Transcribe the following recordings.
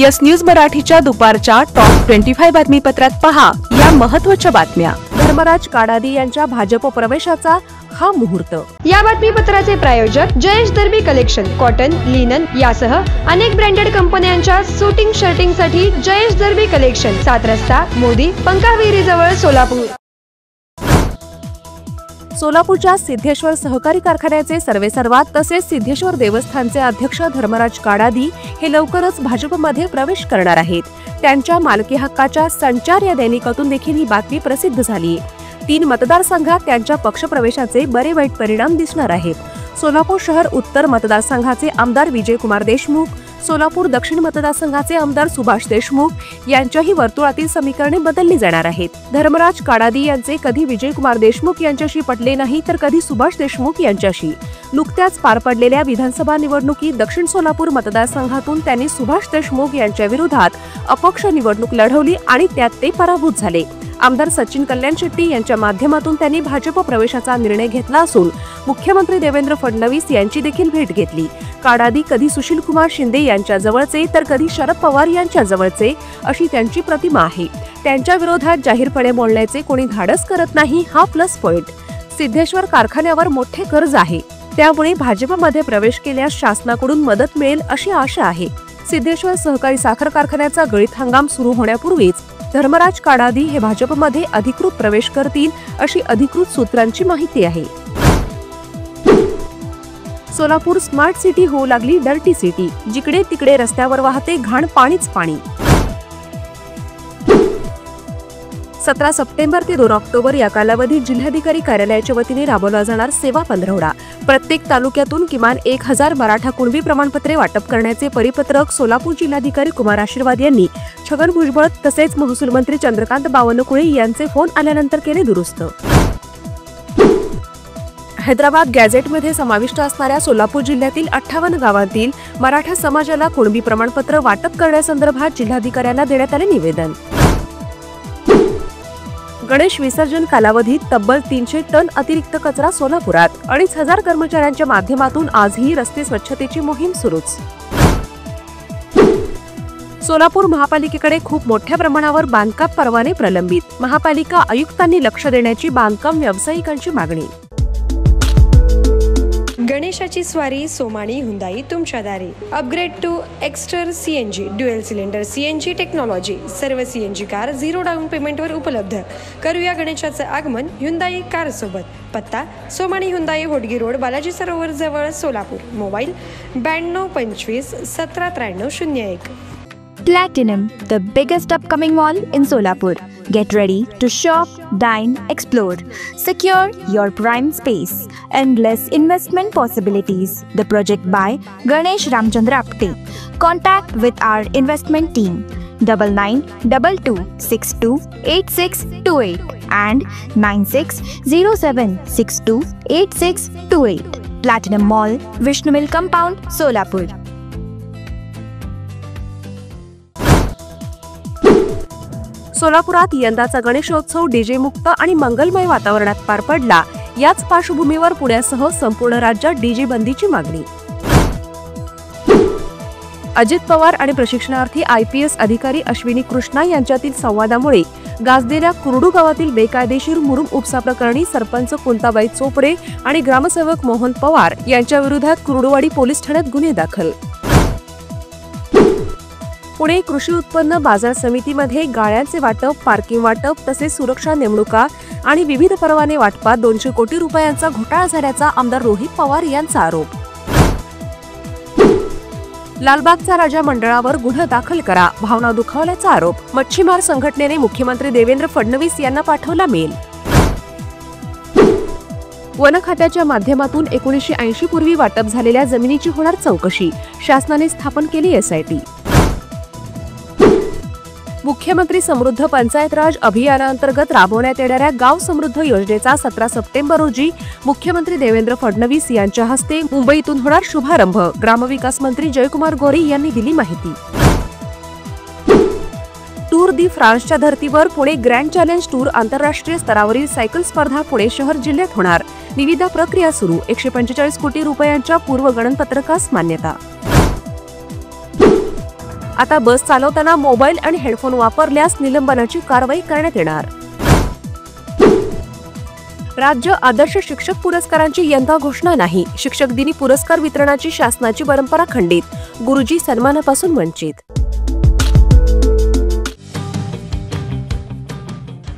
Yes news मराठीच्या दुपारच्या top 25 बातमीपत्रात पहा या महत्त्वाच्या बातम्या। धर्मराज काडादी यांच्या भाजप प्रवेशाचा हा मुहूर्त। या बातमीपत्राचे प्रायोजक जयेश दर्बी कलेक्शन, कॉटन, लिनन यासह अनेक ब्रँडेड कंपन्यांच्या शूटिंग शर्टिंग साठी जयेश दर्बी कलेक्शन, 7 रस्ता मोदी पंकाविहिरी जवळ सोलापूर। सोलापूरच्या सिद्धेश्वर सहकारी कारखान्याचे सर्वेसर्वा तसेच सिद्धेश्वर देवस्थानचे अध्यक्ष धर्मराज काडादी हे लवकरच भाजपमध्ये प्रवेश करणार आहेत। त्यांच्या मालकी हक्काच्या संचार या दैनिकातून देखील ही बातमी प्रसिद्ध झाली। 3 मतदारसंघात त्यांच्या पक्षप्रवेशाचे बरे वाईट परिणाम दिसणार आहेत। सोलापूर शहर उत्तर मतदारसंघाचे आमदार विजयकुमार देशमुख, सोलापूर दक्षिण मतदारसंघाचे आमदार सुभाष देशमुख यांच्याही वर्तुळातील समीकरणे बदलली जाणार आहेत। धर्मराज काडादी यांचे कधी विजयकुमार देशमुख यांच्याशी पटले नाही तर कधी सुभाष देशमुख यांच्याशी। नुकत्याच पार पडलेल्या विधानसभा निवडणुकीत दक्षिण सोलापूर मतदारसंघातून त्यांनी सुभाष देशमुख यांच्या विरोधात अपक्ष निवडणूक लढवली आणि त्यात ते पराभूत झाले। आमदार सचिन कल्याण शेट्टी यांच्या माध्यमातून त्यांनी भाजप प्रवेशाचा निर्णय घेतला असून मुख्यमंत्री देवेंद्र फडणवीस यांची देखील भेट घेतली। काडादी कधी सुशीलकुमार शिंदे यांच्या जवळचे तर कधी शरद पवार यांच्या जवळचे अशी त्यांची प्रतिमा आहे। त्यांच्या विरोधात जाहीरपणे बोलण्याचे कोणी धाडस करत नाही हा प्लस पॉइंट। सिद्धेश्वर कारखान्यावर मोठे कर्ज आहे, त्यामुळे भाजपमध्ये प्रवेश केल्यास शासनाकडून मदत मिळेल अशी आशा आहे। सिद्धेश्वर सहकारी साखर कारखान्याचा गळीत हंगाम सुरू होण्यापूर्वीच धर्मराज काडादी हे भाजपमध्ये अधिकृत प्रवेश करतील अशी अधिकृत सूत्रांची माहिती आहे। सोलापूर स्मार्ट सिटी होऊ लागली डर्टी सिटी, जिकडे तिकडे रस्त्यावर वाहते घाण पाणीच पाणी। 17 सप्टेंबर ते 2 ऑक्टोबर या कालावधीत जिल्हाधिकारी कार्यालयाच्या वतीने राबवला जाणार सेवा पंधरवडा। प्रत्येक तालुक्यातून किमान 1000 मराठा कुणबी प्रमाणपत्रे वाटप करण्याचे परिपत्रक सोलापूर जिल्हाधिकारी कुमार आशीर्वाद यांनी छगन भुजबळ तसेच महसूल मंत्री चंद्रकांत बावनकुळे यांचे फोन आल्यानंतर केले दुरुस्त। हैदराबाद गॅझेटमध्ये समाविष्ट असणाऱ्या सोलापूर जिल्ह्यातील 58 गावांतील मराठा समाजाला कुणबी प्रमाणपत्र वाटप करण्यासंदर्भात जिल्हाधिकाऱ्यांना देण्यात आले निवेदन। गणेश विसर्जन कालावधीत तब्बल 300 टन अतिरिक्त कचरा सोलापुरात। 2500 कर्मचाऱ्यांच्या माध्यमातून आजही रस्ते स्वच्छतेची मोहीम सुरूच। सोलापूर महापालिकेकडे खूप मोठ्या प्रमाणावर बांधकाम परवाने प्रलंबित, महापालिका आयुक्तांनी लक्ष देण्याची बांधकाम व्यावसायिकांची मागणी। गणेशाची स्वारी सोमानी हुंदाई तुमच्या दारी। Upgrade to Exter CNG dual cylinder CNG technology, सर्व सीएनजी कार 0 डाऊन पेमेंटवर उपलब्ध। करूया गणेशाचं आगमन हुंदाई कार सोबत। पत्ता सोमानी हुंदाई होडगी रोड, बालाजी सरोवर जवळ, Solapur. Mobile 92 25 17 93 01। Platinum, the biggest upcoming mall in Solapur. Get ready to shop, dine, explore. Secure your prime space. Endless investment possibilities. The project by Ganesh Ramchandra Apte. Contact with our investment team 9922628628 and 9607628628. Platinum Mall, Vishnu Mill Compound, Solapur. सोलापुरात यंदाचा Ganeshotsav DJ मुक्त आणि मंगलमय वातावरणात पार पडला। याच पार्श्वभूमीवर पुण्यासह संपूर्ण राज्यात डीजे बंदीची मागणी। अजित पवार आणि प्रशिक्षणार्थी IPS अधिकारी अश्विनी कृष्णा यांच्यातील संवादामुळे गाजलेल्या कुरडू गावातील बेकायदेशीर मुरुम उपसा प्रकरणी सरपंच कुंताबाई चोपडे आणि ग्रामसेवक मोहन पवार यांच्या विरोधात कुरडूवाडी पोलीस ठाण्यात गुन्हे दाखल। पुणे कृषी उत्पन्न बाजार समितीमध्ये गाळ्यांचे वाटप, पार्किंग वाटप तसेच सुरक्षा नेमणुका आणि विविध परवाने वाटपात 200 कोटी रुपयांचा घोटाळा झाल्याचा आमदार रोहित पवार यांचा आरोप। लालबागचा राजा मंडळावर गुन्हा दाखल करा, भावना दुखावल्याचा आरोप। मच्छीमार संघटनेने मुख्यमंत्री देवेंद्र फडणवीस यांना पाठवला मेल। वन खात्याच्या माध्यमातून 1980 पूर्वी वाटप झालेल्या जमिनीची होणार चौकशी, शासनाने स्थापन केली SIT। मुख्यमंत्री समृद्ध पंचायत राज अभियानांतर्गत राबवण्यात येणाऱ्या गाव समृद्ध योजनेचा 17 सप्टेंबर रोजी मुख्यमंत्री देवेंद्र फडणवीस यांच्या हस्ते मुंबईतून होणार शुभारंभ, ग्रामविकास मंत्री जयकुमार गोरे यांनी दिली माहिती। टूर दी फ्रान्सच्या धर्तीवर पुणे ग्रँड चॅलेंज टूर आंतरराष्ट्रीय स्तरावरील सायकल स्पर्धा पुणे शहर जिल्ह्यात होणार। निविदा प्रक्रिया सुरू, 145 कोटी रुपयांच्या पूर्व गणनपत्रकास मान्यता। आता बस चालवताना मोबाईल आणि हेडफोन वापरल्यास निलंबनाची कारवाई करण्यात येणार. राज्य आदर्श शिक्षक पुरस्कारांची यंदा घोषणा नाही. शिक्षक दिनी पुरस्कार वितरणाची शासनाची परंपरा खंडित. गुरुजी सन्मानापासून वंचित.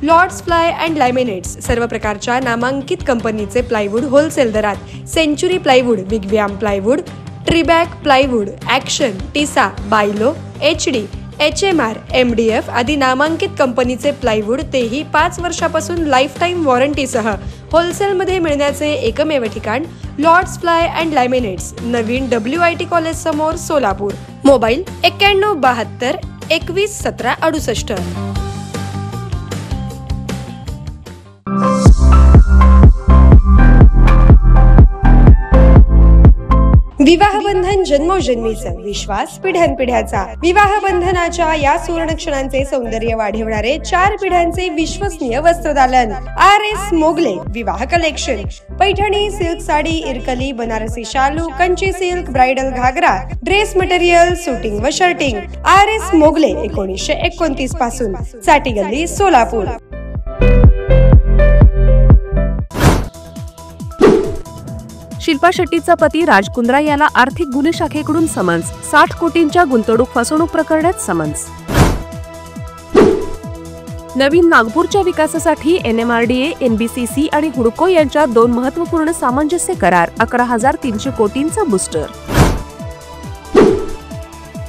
लॉर्ड्स फ्लाय अँड लॅमिनेट्स सर्व प्रकारच्या नामांकित कंपनीचे प्लायवूड होलसेल दरात सेंचुरी प्लायवूड, विगव्याम प्लायवूड, ट्रिबॅक प्लायवूड, ॲक्शन, टिसा, बायलो, HD, HMR, MDF आदी नामांकित कंपनीचे प्लायवूड तेही 5 वर्षापासून लाईफ टाईम वॉरंटीसह होलसेलमध्ये मिळण्याचे एकमेव ठिकाण लॉर्ड्स फ्लाय अँड लॅमिनेट्स, नवीन WIT कॉलेज समोर, सोलापूर. मोबाईल 9172 21 17 68. विवाहबंधन जन्मोजन्मीचा, विश्वास पिढ्यानपिढ्याचा. विवाहबंधनाच्या या सुवर्ण क्षणांचे सौंदर्य वाढवणारे 4 पिढ्यांचे विश्वसनीय वस्त्रदालन RS मोगले विवाह कलेक्शन. पैठणी, सिल्क साडी, इरकली, बनारसी शालू, कंची सिल्क, ब्राइडल घागरा, ड्रेस मटेरियल, सुटिंग व शर्टिंग. RS मोगले 1929 पासून, साठी गल्ली, सोलापूर. शिल्पा शेट्टीचा पती राज कुंद्रा याला आर्थिक गुन्हे शाखेकडून समन्स. 60 कोटींच्या गुंतवणूक फसवणूक प्रकरणात समन्स. नवीन नागपूरच्या विकासासाठी NMRDA, NBCC आणि हुडको यांच्यात 2 महत्त्वपूर्ण सामंजस्य करार. 11,300 कोटींचा बूस्टर.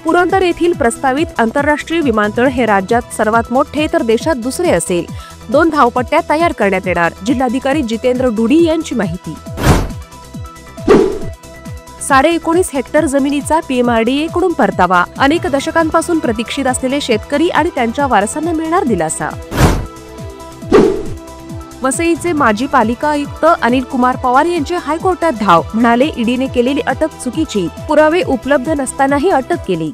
पुरंदर येथील प्रस्तावित आंतरराष्ट्रीय विमानतळ हे राज्यात सर्वात मोठे तर देशात दुसरे असेल. 2 धावपट्ट्या तयार करण्यात येणार. जिल्हाधिकारी जितेंद्र डुडी यांची माहिती. 19.5 हेक्टर जमिनीचा PMRDA कडून परतावा. अनेक दशकांपासून प्रतीक्षित असलेले शेतकरी आणि त्यांच्या वारसांना मिळणार दिलासा. वसईचे माजी पालिका आयुक्त अनिल कुमार पवार यांचे हायकोर्टात धाव. म्हणाले ईडीने केलेली अटक चुकीची. पुरावे उपलब्ध नसतानाही अटक केली.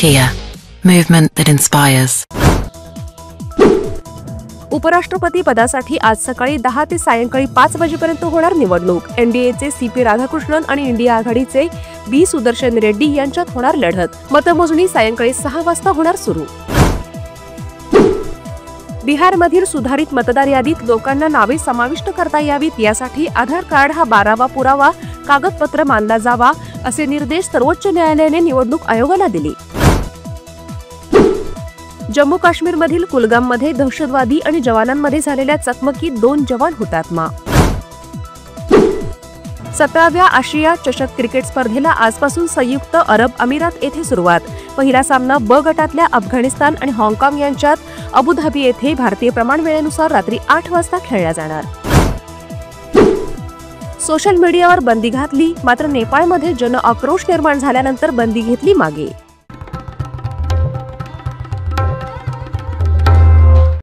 Kia, movement that inspires. उपराष्ट्रपती पदासाठी आज सकाळी 10 ते सायंकाळी 5 वाजेपर्यंत होणार निवडणूक. NDAचे CP राधाकृष्णन आणि इंडिया आघाडीचे B सुदर्शन रेड्डी यांच्यात होणार लढत. मतमोजणी सायंकाळी 6 वाजता होणार सुरू. बिहारमधील सुधारित मतदार यादीत लोकांना नावे समाविष्ट करता यावीत यासाठी आधार कार्ड हा 12वा पुरावा कागदपत्र मानला जावा असे निर्देश सर्वोच्च न्यायालयाने निवडणूक आयोगाला दिले. जम्मू काश्मीरमधील कुलगाममध्ये दहशतवादी आणि जवानांमध्ये झालेल्या चकमकीत 2 जवान हुतात्मा. 17व्या आशिया चषक क्रिकेट स्पर्धेला आजपासून संयुक्त अरब अमिरात येथे सुरुवात. पहिला सामना ब गटातल्या अफगाणिस्तान आणि हाँगकाँग यांच्यात अबुधाबी येथे भारतीय प्रमाण वेळेनुसार रात्री 8 वाजता खेळला जाणार. सोशल मीडियावर बंदी घातली, मात्र नेपाळमध्ये जन आक्रोश निर्माण झाल्यानंतर बंदी घेतली मागे.